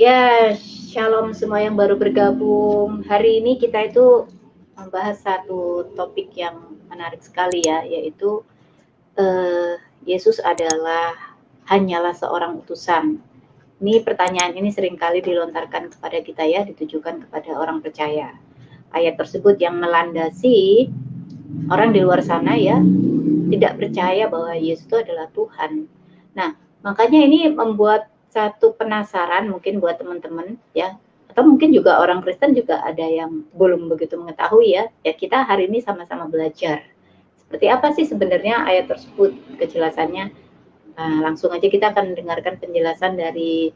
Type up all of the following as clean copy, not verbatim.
Ya, shalom semua yang baru bergabung. Hari ini kita itu membahas satu topik yang menarik sekali ya, yaitu Yesus hanyalah seorang utusan. Ini pertanyaan ini seringkali dilontarkan kepada kita ya, ditujukan kepada orang percaya. Ayat tersebut yang melandasi orang di luar sana ya, tidak percaya bahwa Yesus itu adalah Tuhan. Nah, makanya ini membuat satu penasaran mungkin buat teman-teman ya, atau mungkin juga orang Kristen juga ada yang belum begitu mengetahui ya. Ya kita hari ini sama-sama belajar. Seperti apa sih sebenarnya ayat tersebut kejelasannya? Nah, langsung aja kita akan mendengarkan penjelasan dari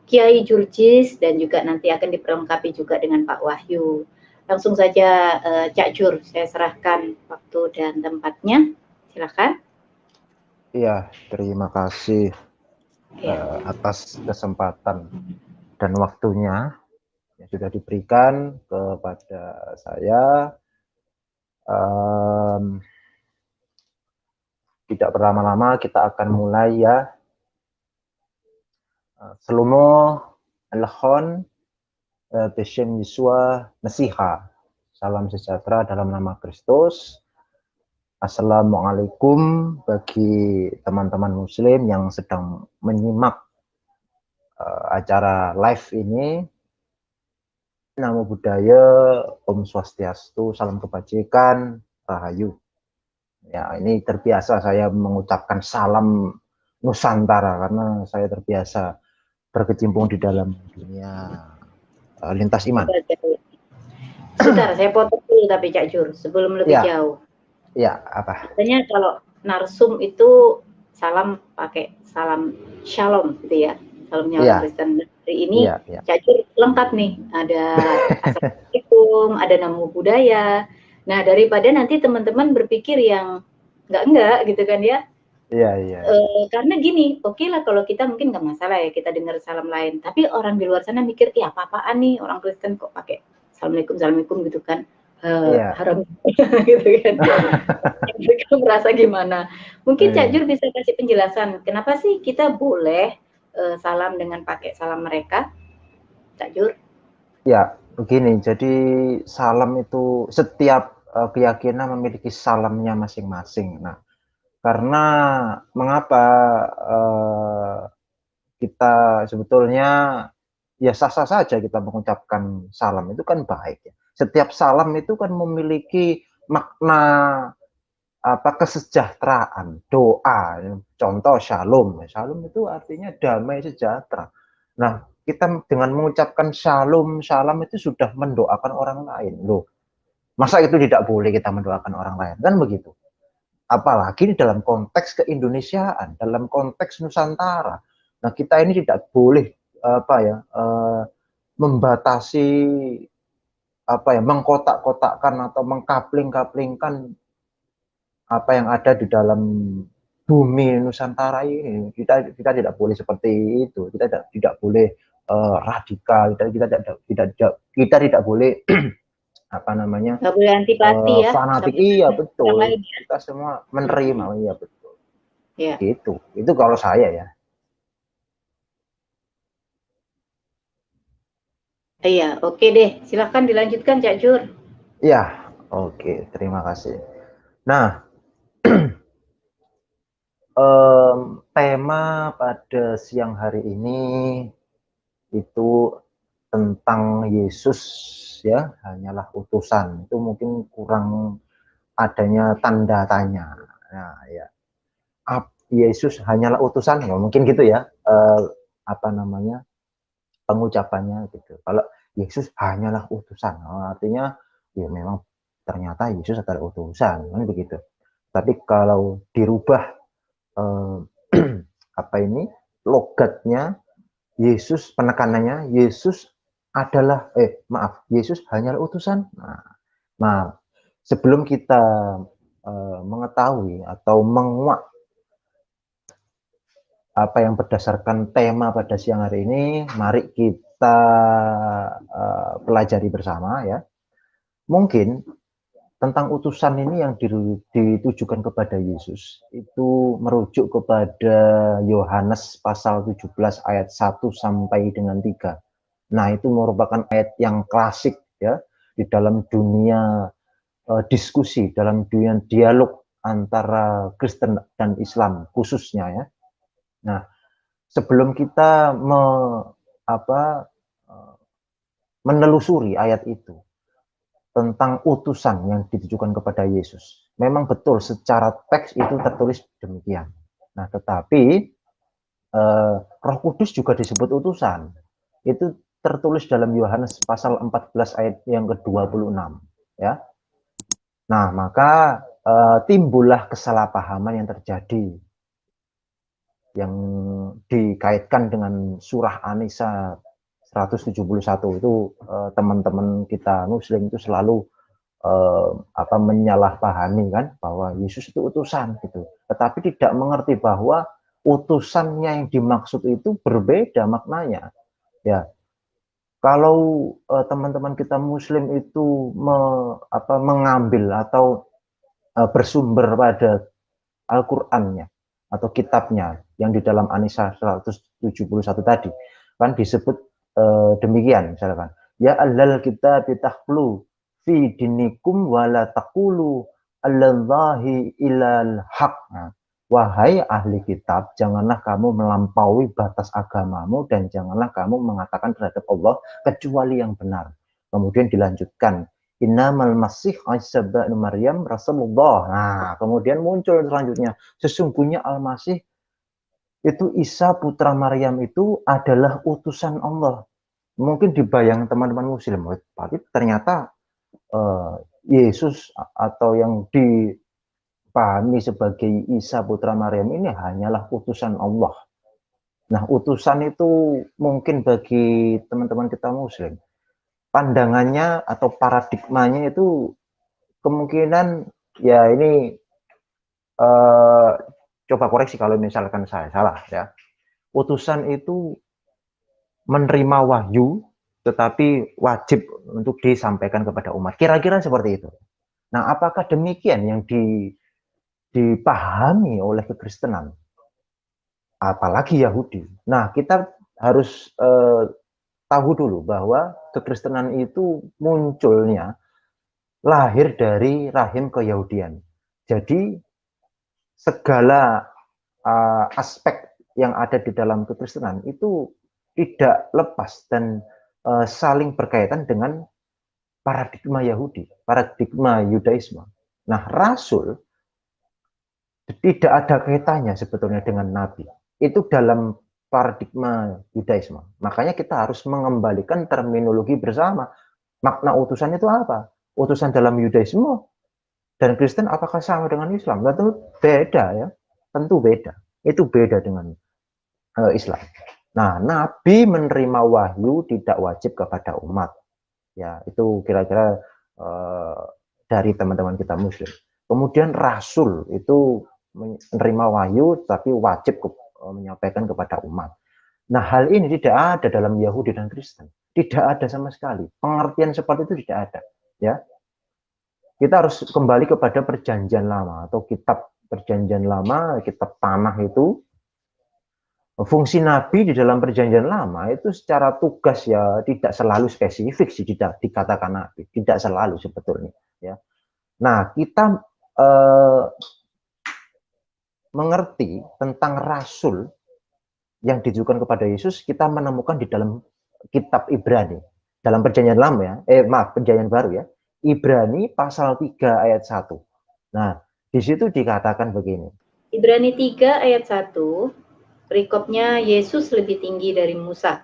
Kiai Jurjis dan juga nanti akan diperlengkapi juga dengan Pak Wahyu. Langsung saja Cak Jur, saya serahkan waktu dan tempatnya. Silakan. Iya, terima kasih Ya. atas kesempatan dan waktunya yang sudah diberikan kepada saya. Tidak berlama-lama kita akan mulai ya. Selumo Allahon Beshem Yesua Mesiha. Salam sejahtera dalam nama Kristus. Assalamualaikum bagi teman-teman muslim yang sedang menyimak acara live ini. Namo Buddhaya, Om Swastiastu, Salam Kebajikan, Rahayu. Ya, ini terbiasa saya mengucapkan salam Nusantara karena saya terbiasa berkecimpung di dalam dunia lintas iman. Sebentar, saya potong dulu tapi Cak Jur, sebelum lebih jauh. Ya, apa? Biasanya kalau narsum itu salam pakai salam shalom gitu ya, salamnya orang Kristen. Hari ini Cak Jur lengkap nih, ada assalamualaikum, ada namo buddhaya. Nah, daripada nanti teman-teman berpikir yang enggak gitu kan ya. Iya. Karena gini, oke lah kalau kita mungkin nggak masalah ya kita dengar salam lain, tapi orang di luar sana mikir, ya apa-apaan nih orang Kristen kok pakai assalamualaikum gitu kan, haram gitu kan. Mereka merasa gimana? Mungkin Cak Jur bisa kasih penjelasan, kenapa sih kita boleh salam dengan pakai salam mereka, Cak Jur? Ya, begini, jadi salam itu setiap keyakinan memiliki salamnya masing-masing. Nah, karena mengapa kita sebetulnya ya sah-sah saja kita mengucapkan salam, itu kan baik ya. Setiap salam itu kan memiliki makna kesejahteraan, doa. Contoh shalom. Shalom itu artinya damai sejahtera. Nah, kita dengan mengucapkan shalom, salam itu sudah mendoakan orang lain. Loh, masa itu tidak boleh kita mendoakan orang lain? Kan begitu. Apalagi dalam konteks keindonesiaan, dalam konteks Nusantara. Nah, kita ini tidak boleh membatasi mengkotak-kotakkan atau mengkapling-kaplingkan apa yang ada di dalam bumi Nusantara ini. Kita tidak boleh seperti itu. Kita tidak boleh radikal. Kita tidak boleh apa namanya? Nggak boleh antipati ya. Fanatik. Iya betul. Kita semua menerima. Iya betul. Ya. Itu kalau saya ya. Iya, oke deh. Silahkan dilanjutkan, Cak Jur. Ya, oke. Terima kasih. Nah, tema pada siang hari ini itu tentang Yesus ya, hanyalah utusan. Itu mungkin kurang adanya tanda tanya. Nah, ya. Yesus hanyalah utusan, ya, mungkin gitu ya. Pengucapannya gitu. Kalau Yesus hanyalah utusan, artinya ya memang ternyata Yesus adalah utusan, kan begitu. Tapi kalau dirubah logatnya, Yesus, penekanannya Yesus adalah Yesus hanyalah utusan. Nah, sebelum kita mengetahui atau menguak apa yang berdasarkan tema pada siang hari ini, mari kita pelajari bersama ya. Mungkin tentang utusan ini yang ditujukan kepada Yesus itu merujuk kepada Yohanes pasal 17 ayat 1 sampai dengan 3. Nah, itu merupakan ayat yang klasik ya di dalam dunia diskusi, dalam dunia dialog antara Kristen dan Islam khususnya ya. Nah, sebelum kita apa, menelusuri ayat itu tentang utusan yang ditujukan kepada Yesus, memang betul secara teks itu tertulis demikian. Nah, tetapi Roh Kudus juga disebut utusan. Itu tertulis dalam Yohanes pasal 14 ayat yang ke-26 ya. Nah, maka timbullah kesalahpahaman yang terjadi yang dikaitkan dengan surah An-Nisa 171 itu teman-teman kita Muslim itu selalu menyalahpahami kan bahwa Yesus itu utusan gitu. Tetapi tidak mengerti bahwa utusannya yang dimaksud itu berbeda maknanya. Ya, kalau teman-teman kita Muslim itu mengambil atau bersumber pada Al-Qur'annya atau kitabnya yang di dalam An-Nisa 171 tadi kan disebut demikian misalkan ya allal kita bitahlu fi dinikum wala taqulu allallahi ilal haq. Nah, wahai ahli kitab, janganlah kamu melampaui batas agamamu dan janganlah kamu mengatakan terhadap Allah kecuali yang benar. Kemudian dilanjutkan Innamal Masih Isa bin Maryam Rasulullah. Nah, kemudian muncul selanjutnya, sesungguhnya Al-Masih itu Isa putra Maryam itu adalah utusan Allah. Mungkin dibayang teman-teman Muslim, tapi ternyata Yesus atau yang dipahami sebagai Isa putra Maryam ini hanyalah utusan Allah. Nah, utusan itu mungkin bagi teman-teman kita Muslim, pandangannya atau paradigmanya itu kemungkinan ya ini coba koreksi kalau misalkan saya salah ya. Utusan itu menerima wahyu tetapi wajib untuk disampaikan kepada umat. Kira-kira seperti itu. Nah, apakah demikian yang dipahami oleh kekristenan? Apalagi Yahudi. Nah, kita harus tahu dulu bahwa kekristenan itu munculnya lahir dari rahim keyahudian. Jadi segala aspek yang ada di dalam kekristenan itu tidak lepas dan saling berkaitan dengan paradigma Yahudi, paradigma Yudaisme. Nah, rasul tidak ada kaitannya sebetulnya dengan nabi. Itu dalam paradigma Yudaisme. Makanya kita harus mengembalikan terminologi bersama. Makna utusan itu apa? Utusan dalam Yudaisme dan Kristen apakah sama dengan Islam? Tentu beda ya. Tentu beda. Itu beda dengan Islam. Nah, Nabi menerima wahyu tidak wajib kepada umat. Ya, itu kira-kira dari teman-teman kita Muslim. Kemudian Rasul itu menerima wahyu tapi wajib menyampaikan kepada umat. Nah, hal ini tidak ada dalam Yahudi dan Kristen. Tidak ada sama sekali. Pengertian seperti itu tidak ada. Ya, kita harus kembali kepada perjanjian lama atau kitab perjanjian lama, kitab tanah itu. Fungsi nabi di dalam perjanjian lama itu secara tugas ya tidak selalu spesifik sih dikatakan nabi, tidak selalu sebetulnya ya. Nah, kita mengerti tentang rasul yang ditujukan kepada Yesus kita menemukan di dalam kitab Ibrani dalam perjanjian lama ya, perjanjian baru ya, Ibrani pasal 3 ayat 1. Nah, di situ dikatakan begini. Ibrani 3 ayat 1, perikopnya Yesus lebih tinggi dari Musa.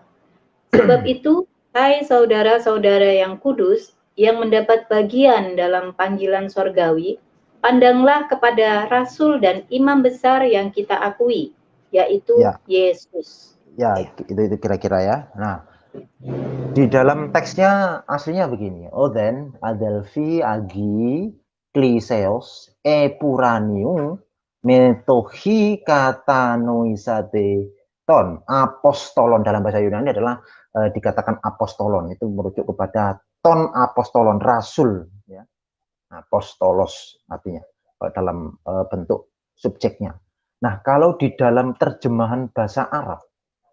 Sebab itu, hai saudara-saudara yang kudus, yang mendapat bagian dalam panggilan sorgawi, pandanglah kepada rasul dan imam besar yang kita akui, yaitu ya. Yesus. Ya, itu kira-kira ya. Nah, di dalam teksnya aslinya begini. Oden adelphi agi kliseos epuranium metohi katanoisate ton. Apostolon dalam bahasa Yunani adalah dikatakan apostolon. Itu merujuk kepada ton apostolon, rasul ya. Apostolos artinya dalam bentuk subjeknya. Nah, kalau di dalam terjemahan bahasa Arab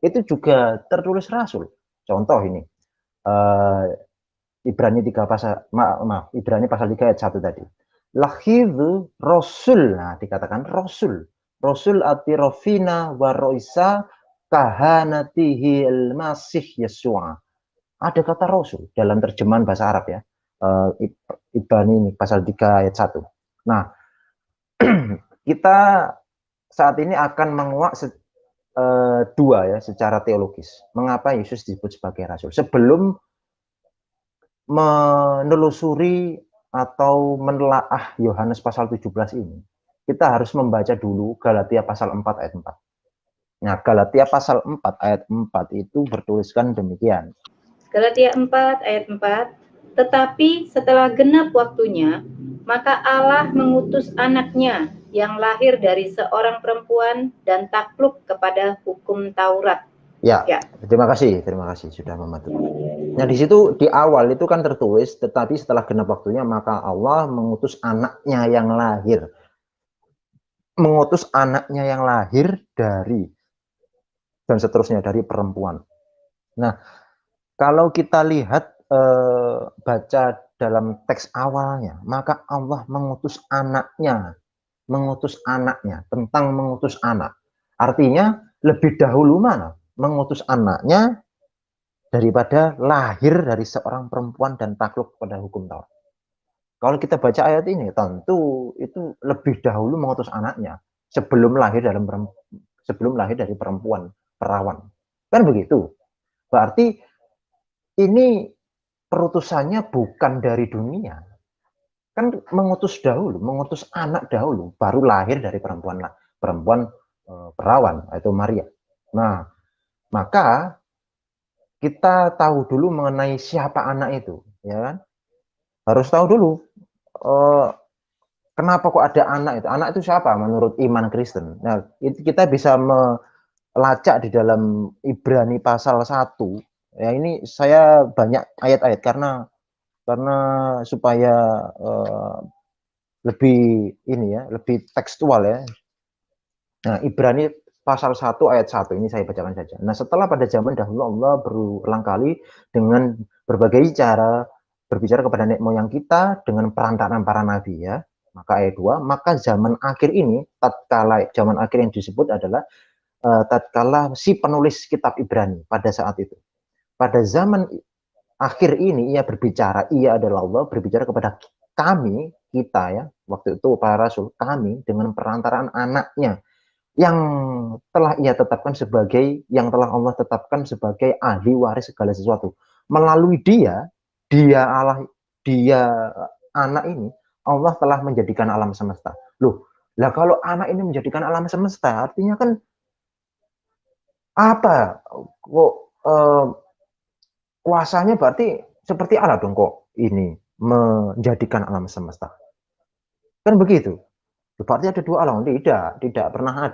itu juga tertulis rasul. Contoh ini, Ibrani 3 pasal maaf, Ibrani pasal 3 ayat 1 tadi. Lahidhu Rasul, nah dikatakan Rasul. Rasul atirofina wa roisa kahanatihi al-masih Yesua. Ada kata Rasul dalam terjemahan bahasa Arab ya. Ibrani ini pasal 3 ayat 1. Nah, kita saat ini akan menguak dua ya secara teologis. Mengapa Yesus disebut sebagai Rasul? Sebelum menelusuri atau menelaah Yohanes pasal 17 ini, kita harus membaca dulu Galatia pasal 4 ayat 4. Nah, Galatia pasal 4 ayat 4 itu bertuliskan demikian. Galatia 4 ayat 4, tetapi setelah genap waktunya, maka Allah mengutus anaknya yang lahir dari seorang perempuan dan takluk kepada hukum Taurat. Ya. Terima kasih sudah membantu. Nah, di situ di awal itu kan tertulis, tetapi setelah genap waktunya maka Allah mengutus anaknya yang lahir. Mengutus anaknya yang lahir dari dan seterusnya dari perempuan. Nah, kalau kita lihat baca dalam teks awalnya, maka Allah mengutus anaknya tentang mengutus anak. Artinya lebih dahulu mana? Mengutus anaknya daripada lahir dari seorang perempuan dan takluk pada hukum Taurat. Kalau kita baca ayat ini, tentu itu lebih dahulu mengutus anaknya sebelum lahir dari perempuan perawan. Kan begitu. Berarti ini perutusannya bukan dari dunia. Kan mengutus anak dahulu, baru lahir dari perempuan perawan, yaitu Maria. Nah, maka kita tahu dulu mengenai siapa anak itu, ya kan? Harus tahu dulu kenapa kok ada anak itu. Anak itu siapa menurut iman Kristen? Nah, itu kita bisa melacak di dalam Ibrani pasal 1. Ya, ini saya banyak ayat-ayat karena supaya lebih ini ya, lebih tekstual ya. Nah, Ibrani pasal 1 ayat 1 ini saya bacakan saja. Nah, setelah pada zaman dahulu Allah berulang kali dengan berbagai cara berbicara kepada nenek moyang kita dengan perantaraan para nabi ya. Maka ayat 2, maka zaman akhir ini, tatkala zaman akhir yang disebut adalah tatkala si penulis kitab Ibrani pada saat itu. Pada zaman akhir ini ia berbicara, ia adalah Allah berbicara kepada kami, kita ya, waktu itu para rasul, kami dengan perantaraan anaknya yang telah Allah tetapkan sebagai ahli waris segala sesuatu. Melalui dia anak ini, Allah telah menjadikan alam semesta. Loh, lah kalau anak ini menjadikan alam semesta, artinya kan apa? Kok kuasanya berarti seperti Allah dong kok ini menjadikan alam semesta. Kan begitu. Berarti ada dua alam. Tidak pernah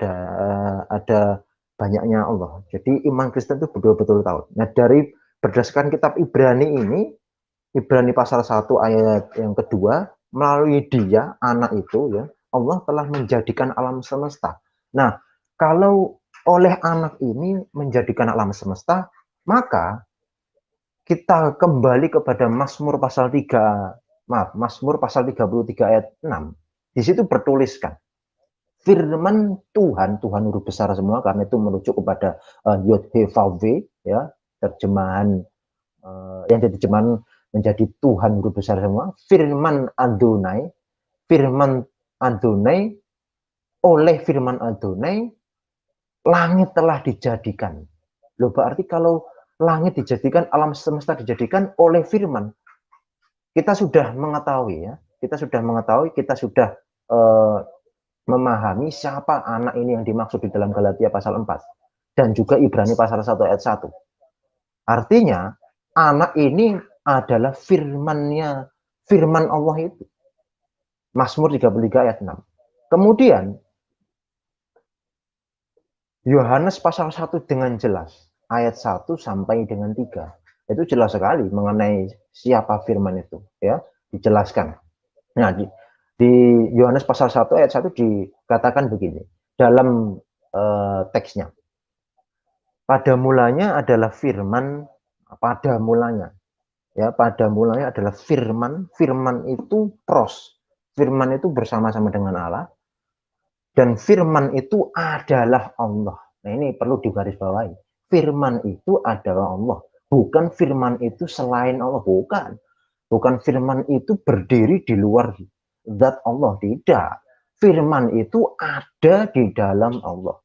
ada banyaknya Allah. Jadi iman Kristen itu betul-betul tahu. Nah, berdasarkan kitab Ibrani ini, Ibrani pasal 1 ayat yang kedua, melalui dia, anak itu ya, Allah telah menjadikan alam semesta. Nah, kalau oleh anak ini menjadikan alam semesta, maka kita kembali kepada Mazmur pasal 33 ayat 6. Di situ bertuliskan firman Tuhan huruf besar semua karena itu merujuk kepada Yod He Vav Ve ya, terjemahan yang diterjemahkan menjadi Tuhan huruf besar semua. Firman Adonai, oleh firman Adonai langit telah dijadikan. Loh, berarti kalau langit dijadikan, alam semesta dijadikan oleh firman. Kita sudah mengetahui ya, kita sudah memahami siapa anak ini yang dimaksud di dalam Galatia pasal 4 dan juga Ibrani pasal 1 ayat 1. Artinya, anak ini adalah firman Allah itu. Mazmur 33 ayat 6. Kemudian Yohanes pasal 1 dengan jelas ayat 1 sampai dengan 3. Itu jelas sekali mengenai siapa firman itu, ya, dijelaskan. Nah, di Yohanes pasal 1 ayat 1 dikatakan begini dalam teksnya. Pada mulanya adalah firman, pada mulanya. Ya, pada mulanya adalah firman. Firman itu pros. Firman itu bersama-sama dengan Allah. Dan firman itu adalah Allah. Nah, ini perlu digarisbawahi. Firman itu adalah Allah. Bukan firman itu selain Allah. Bukan. Bukan firman itu berdiri di luar zat Allah. Tidak. Firman itu ada di dalam Allah.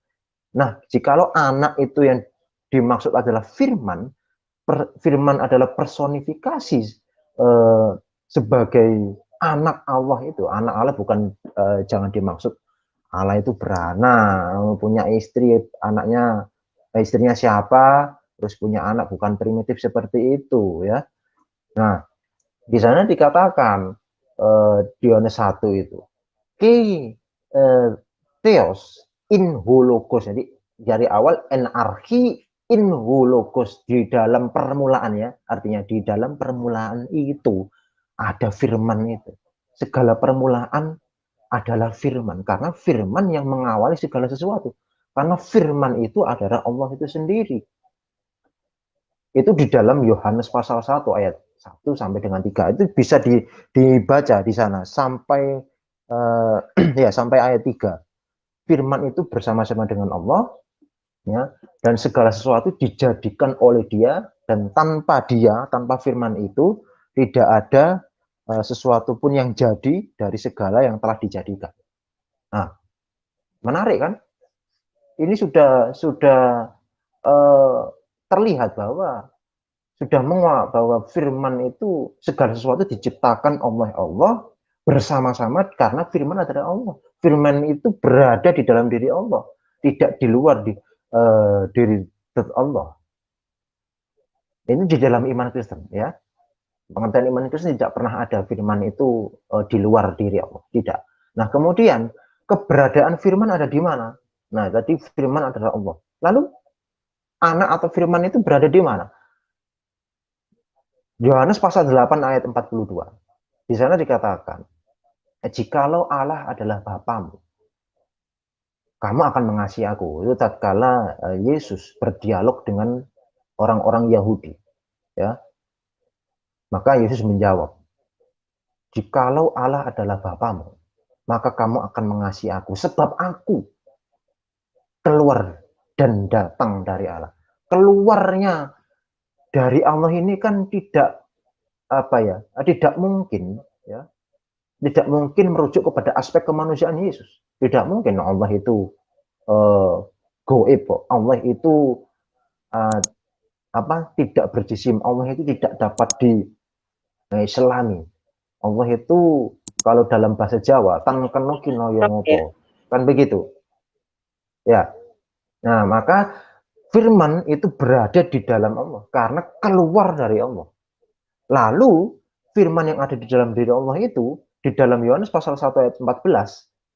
Nah, jikalau anak itu yang dimaksud adalah firman, firman adalah personifikasi sebagai anak Allah itu. Anak Allah bukan jangan dimaksud Allah itu beranak, punya istri, anaknya istrinya siapa, terus punya anak, bukan primitif seperti itu ya. Nah, di sana dikatakan di Yohanes 1 itu ki theos in hologos. Jadi dari awal enarki in hologos, di dalam permulaan ya, artinya di dalam permulaan itu ada firman itu. Segala permulaan adalah firman, karena firman yang mengawali segala sesuatu. Karena firman itu adalah Allah itu sendiri. Itu di dalam Yohanes pasal 1 ayat 1 sampai dengan 3. Itu bisa dibaca di sana sampai ya sampai ayat 3. Firman itu bersama-sama dengan Allah ya, dan segala sesuatu dijadikan oleh Dia, dan tanpa Dia, tanpa firman itu tidak ada sesuatu pun yang jadi dari segala yang telah dijadikan. Nah, menarik kan? Ini sudah terlihat bahwa sudah menguak bahwa firman itu segala sesuatu diciptakan oleh Allah bersama-sama, karena firman adalah Allah. Firman itu berada di dalam diri Allah, tidak di luar diri Allah. Ini di dalam iman Kristen ya. Pengertian iman Kristen tidak pernah ada firman itu di luar diri Allah, tidak. Nah, kemudian keberadaan firman ada di mana? Nah, tadi firman adalah Allah. Lalu anak atau firman itu berada di mana? Yohanes pasal 8 ayat 42. Di sana dikatakan, jikalau Allah adalah Bapamu, kamu akan mengasihi aku. Itu tatkala Yesus berdialog dengan orang-orang Yahudi. Ya. Maka Yesus menjawab, jikalau Allah adalah Bapamu, maka kamu akan mengasihi aku, sebab aku keluar dan datang dari Allah. Keluarnya dari Allah ini kan tidak tidak mungkin ya, tidak mungkin merujuk kepada aspek kemanusiaan Yesus. Tidak mungkin Allah itu goib, Allah itu tidak berjisim, Allah itu tidak dapat diselami. Allah itu kalau dalam bahasa Jawa tan keno kinoyo ngopo, kan begitu ya. Nah, maka firman itu berada di dalam Allah karena keluar dari Allah. Lalu firman yang ada di dalam diri Allah itu di dalam Yohanes pasal 1 ayat 14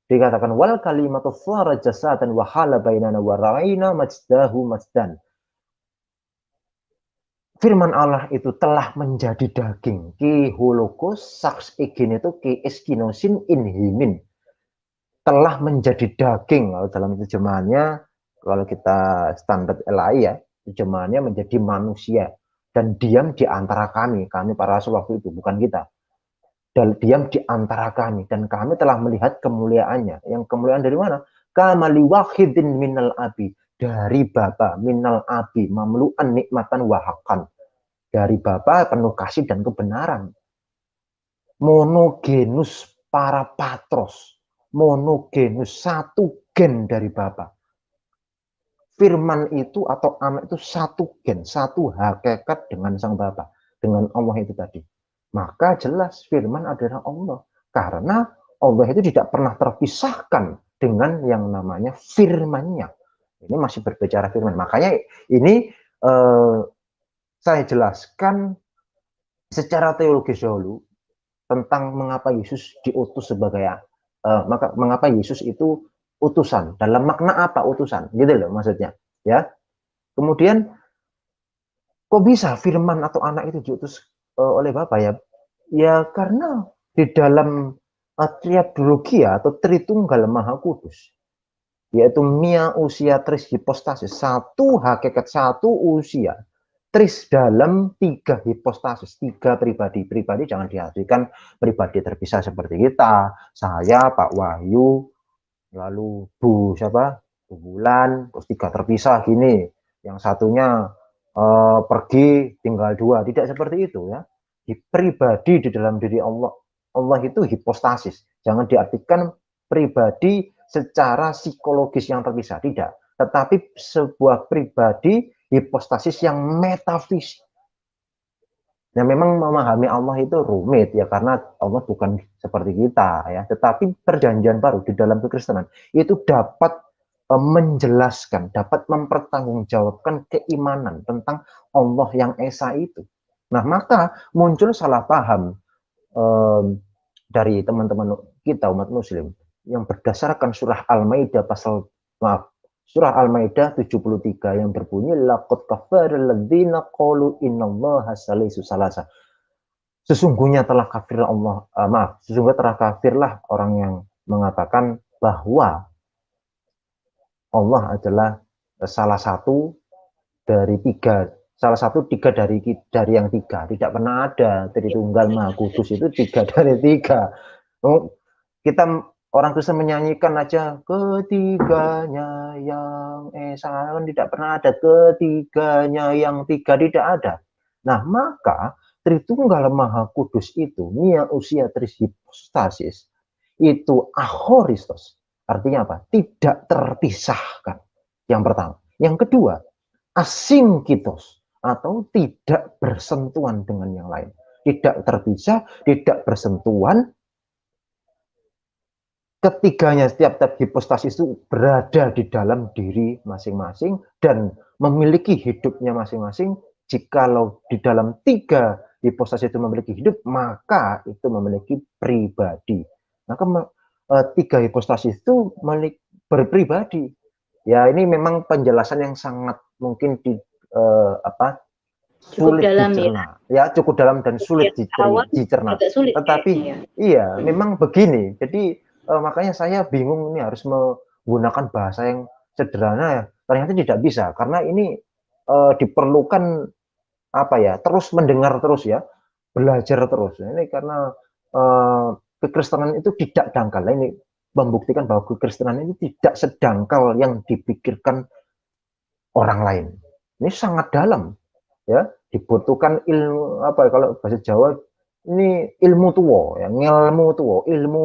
dikatakan wal kalimatu shara jasadan wa hala bainana wa ra'ayna majdahu majdan. Firman Allah itu telah menjadi daging. Ki hologos saks egin itu ki eskinosin inhimin. Telah menjadi daging. Kalau dalam terjemahannya, kalau kita standar LAI ya, terjemahannya menjadi manusia. Dan diam di antara kami para rasul waktu itu, bukan kita. Dan diam di antara kami. Dan kami telah melihat kemuliaannya. Yang kemuliaan dari mana? Kamali wahidin minal abi. Dari Bapa minal abi. Mamlu'an nikmatan wahakan. Dari Bapa penuh kasih dan kebenaran. Monogenus para patros. Monogenus, satu gen dari Bapa. Firman itu atau anak itu satu gen, satu hakikat dengan sang Bapa, dengan Allah itu tadi. Maka jelas firman adalah Allah. Karena Allah itu tidak pernah terpisahkan dengan yang namanya firman-Nya. Ini masih berbicara firman. Makanya ini saya jelaskan secara teologis dahulu tentang mengapa Yesus diutus sebagai mengapa Yesus itu utusan. Dalam makna apa utusan? Gitu loh maksudnya. Ya. Kemudian kok bisa firman atau anak itu diutus oleh Bapa ya? Ya karena di dalam triadologi atau Tritunggal Maha Kudus, yaitu mia usia tris hipostasis, satu hakikat, satu usia, tris dalam 3 hipostasis, 3 pribadi. Pribadi jangan diartikan pribadi terpisah seperti kita, saya, Pak Wahyu, lalu Bu siapa? Bu Bulan, terus 3 terpisah gini. Yang satunya pergi tinggal 2. Tidak seperti itu ya. Di pribadi di dalam diri Allah, Allah itu hipostasis. Jangan diartikan pribadi secara psikologis yang terpisah, tidak. Tetapi sebuah pribadi hipostasis yang metafisik. Nah, memang memahami Allah itu rumit ya, karena Allah bukan seperti kita ya. Tetapi perjanjian baru di dalam kekristenan itu dapat menjelaskan, dapat mempertanggungjawabkan keimanan tentang Allah yang Esa itu. Nah, maka muncul salah paham dari teman-teman kita umat Muslim yang berdasarkan surah Al-Maidah surah Al-Maidah 73 yang berbunyi laqad kafara alladzina qalu innallaha salisu salasa. Sesungguhnya telah kafirlah sesungguhnya telah kafirlah orang yang mengatakan bahwa Allah adalah salah satu dari 3, salah satu 3 dari yang 3. Tidak pernah ada Tritunggal Maha Kudus itu 3 dari 3. Kita orang Kristen menyanyikan aja ketiganya yang Esa, tidak pernah ada ketiganya yang 3, tidak ada. Nah, maka Tritunggal Maha Kudus itu Mia Usia Tris Hipostasis itu achoristos. Artinya apa? Tidak terpisahkan. Yang pertama. Yang kedua, asingkitos atau tidak bersentuhan dengan yang lain. Tidak terpisah, tidak bersentuhan. Ketiganya setiap hipostasis itu berada di dalam diri masing-masing dan memiliki hidupnya masing-masing. Jikalau di dalam 3 hipostasis itu memiliki hidup, maka itu memiliki pribadi. Maka 3 hipostasis itu berpribadi. Ya, ini memang penjelasan yang sangat mungkin sulit dicerna. Ya, cukup dalam dan sulit dicerna. Tetapi iya, memang begini. Jadi makanya saya bingung ini harus menggunakan bahasa yang sederhana ya. Ternyata tidak bisa karena ini diperlukan terus mendengar terus ya, belajar terus. Ini karena kekristenan itu tidak dangkal. Ini membuktikan bahwa kekristenan itu tidak sedangkal yang dipikirkan orang lain. Ini sangat dalam ya, dibutuhkan ilmu kalau bahasa Jawa ini ilmu tua ya, ilmu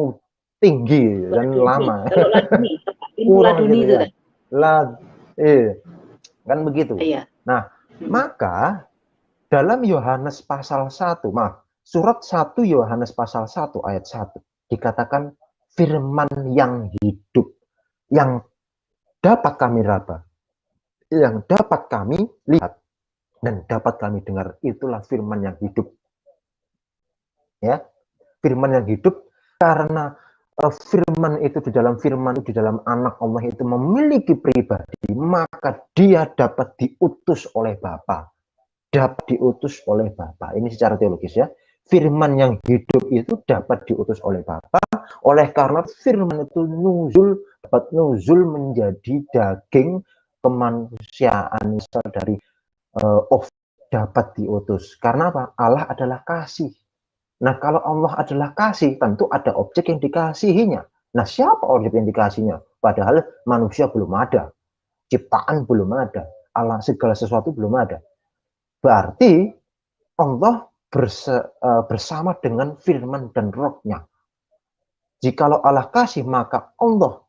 tinggi dan lama. Kurang gitu ya. Kan begitu. Iya. Nah, maka dalam Yohanes pasal 1, surat 1 Yohanes pasal 1 ayat 1 dikatakan firman yang hidup yang dapat kami raba, yang dapat kami lihat dan dapat kami dengar, itulah firman yang hidup. Ya, firman yang hidup karena firman itu di dalam anak Allah itu memiliki pribadi, maka dia dapat diutus oleh Bapa. Dapat diutus oleh Bapa. Ini secara teologis ya. Firman yang hidup itu dapat diutus oleh Bapa. Oleh karena firman itu dapat nuzul menjadi daging kemanusiaan dari dapat diutus. Karena apa? Allah adalah kasih. Nah, kalau Allah adalah kasih, tentu ada objek yang dikasihinya. Nah, siapa objek yang dikasihnya? Padahal manusia belum ada. Ciptaan belum ada. Allah segala sesuatu belum ada. Berarti Allah bersama dengan firman dan rohnya. Jikalau Allah kasih, maka Allah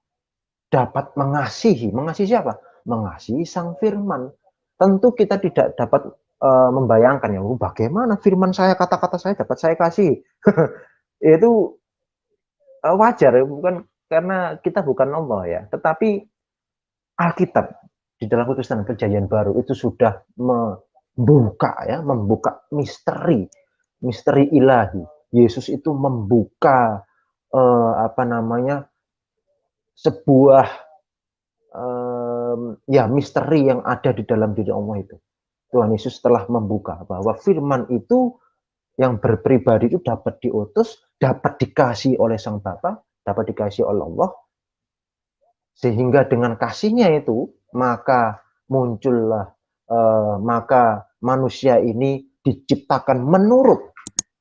dapat mengasihi. Mengasihi siapa? Mengasihi sang firman. Tentu kita tidak dapat membayangkan ya, bagaimana firman saya, kata-kata saya dapat saya kasih. Itu wajar, bukan karena kita bukan Allah ya. Tetapi Alkitab di dalam Kekristenan Perjanjian Baru itu sudah membuka misteri ilahi. Yesus itu membuka sebuah misteri yang ada di dalam diri Allah itu. Tuhan Yesus telah membuka bahwa firman itu yang berpribadi itu dapat diutus, dapat dikasihi oleh Sang Bapa, dapat dikasihi oleh Allah, sehingga dengan kasihnya itu maka muncullah maka manusia ini diciptakan menurut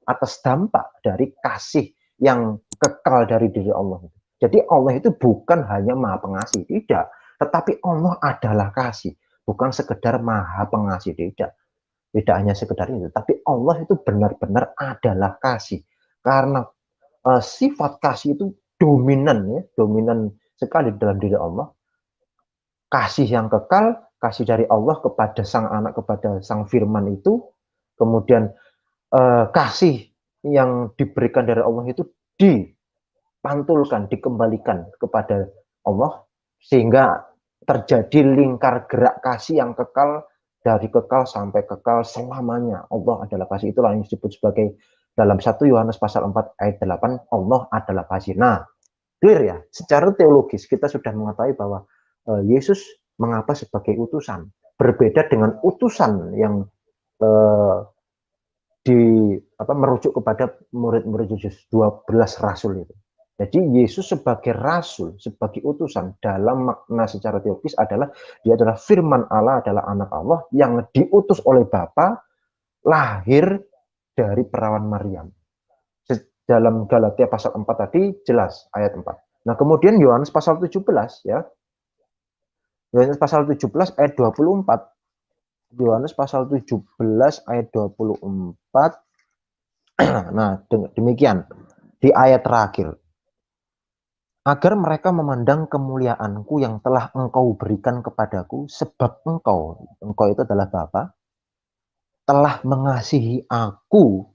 atas dampak dari kasih yang kekal dari diri Allah. Jadi Allah itu bukan hanya maha pengasih, tidak. Tetapi Allah adalah kasih, bukan sekedar maha pengasih, tidak. Tidak hanya sekedar itu, tapi Allah itu benar-benar adalah kasih. Karena sifat kasih itu dominan, ya, dominan sekali dalam diri Allah. Kasih yang kekal, kasih dari Allah kepada sang anak, kepada sang firman itu, kemudian kasih yang diberikan dari Allah itu dipantulkan, dikembalikan kepada Allah, sehingga terjadi lingkar gerak kasih yang kekal, dari kekal sampai kekal selamanya. Allah adalah kasih. Itulah yang disebut sebagai dalam 1 Yohanes pasal 4 ayat 8, Allah adalah kasih. Nah, clear ya, secara teologis kita sudah mengetahui bahwa Yesus mengapa sebagai utusan, berbeda dengan utusan yang merujuk kepada murid-murid Yesus, 12 rasul itu. Jadi Yesus sebagai rasul, sebagai utusan dalam makna secara teologis adalah dia adalah firman Allah, adalah anak Allah yang diutus oleh Bapa, lahir dari perawan Maryam. Dalam Galatia pasal 4 tadi jelas ayat 4. Nah, kemudian Yohanes pasal 17 ya. Yohanes pasal 17 ayat 24. Yohanes pasal 17 ayat 24. Nah, demikian di ayat terakhir. Agar mereka memandang kemuliaanku yang telah engkau berikan kepadaku, sebab engkau itu adalah Bapa, telah mengasihi aku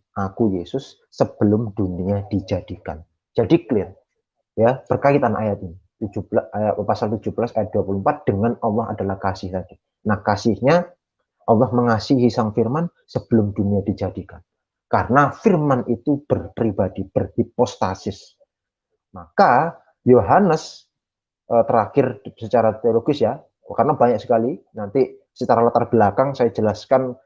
Yesus, sebelum dunia dijadikan. Jadi clear, ya, berkaitan ayat ini. Pasal 17 ayat 24 dengan Allah adalah kasih tadi. Nah, kasihnya Allah mengasihi sang firman sebelum dunia dijadikan. Karena firman itu berpribadi, berhipostasis. Maka Yohanes terakhir secara teologis ya, karena banyak sekali, nanti secara latar belakang saya jelaskan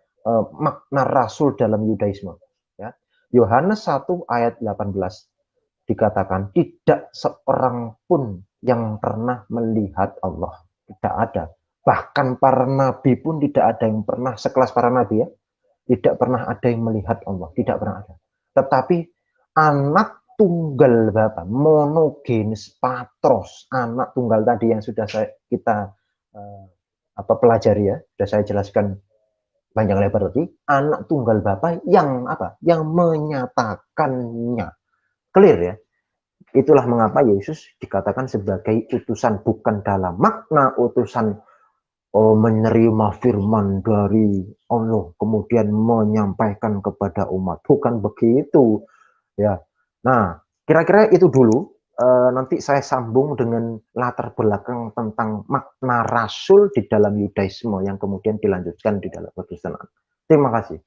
makna rasul dalam Yudaisme. Ya. Yohanes 1 ayat 18 dikatakan tidak seorang pun yang pernah melihat Allah. Tidak ada. Bahkan para nabi pun tidak ada yang pernah, sekelas para nabi ya, tidak pernah ada yang melihat Allah. Tidak pernah ada. Tetapi anak tunggal Bapa, monogenes patros, anak tunggal tadi yang sudah kita pelajari ya, sudah saya jelaskan panjang lebar tadi, anak tunggal Bapa yang yang menyatakannya. Clear ya. Itulah mengapa Yesus dikatakan sebagai utusan, bukan dalam makna utusan menerima firman dari Allah kemudian menyampaikan kepada umat, bukan begitu ya. Nah, kira-kira itu dulu. Nanti saya sambung dengan latar belakang tentang makna rasul di dalam Yudaisme yang kemudian dilanjutkan di dalam Kekristenan. Terima kasih.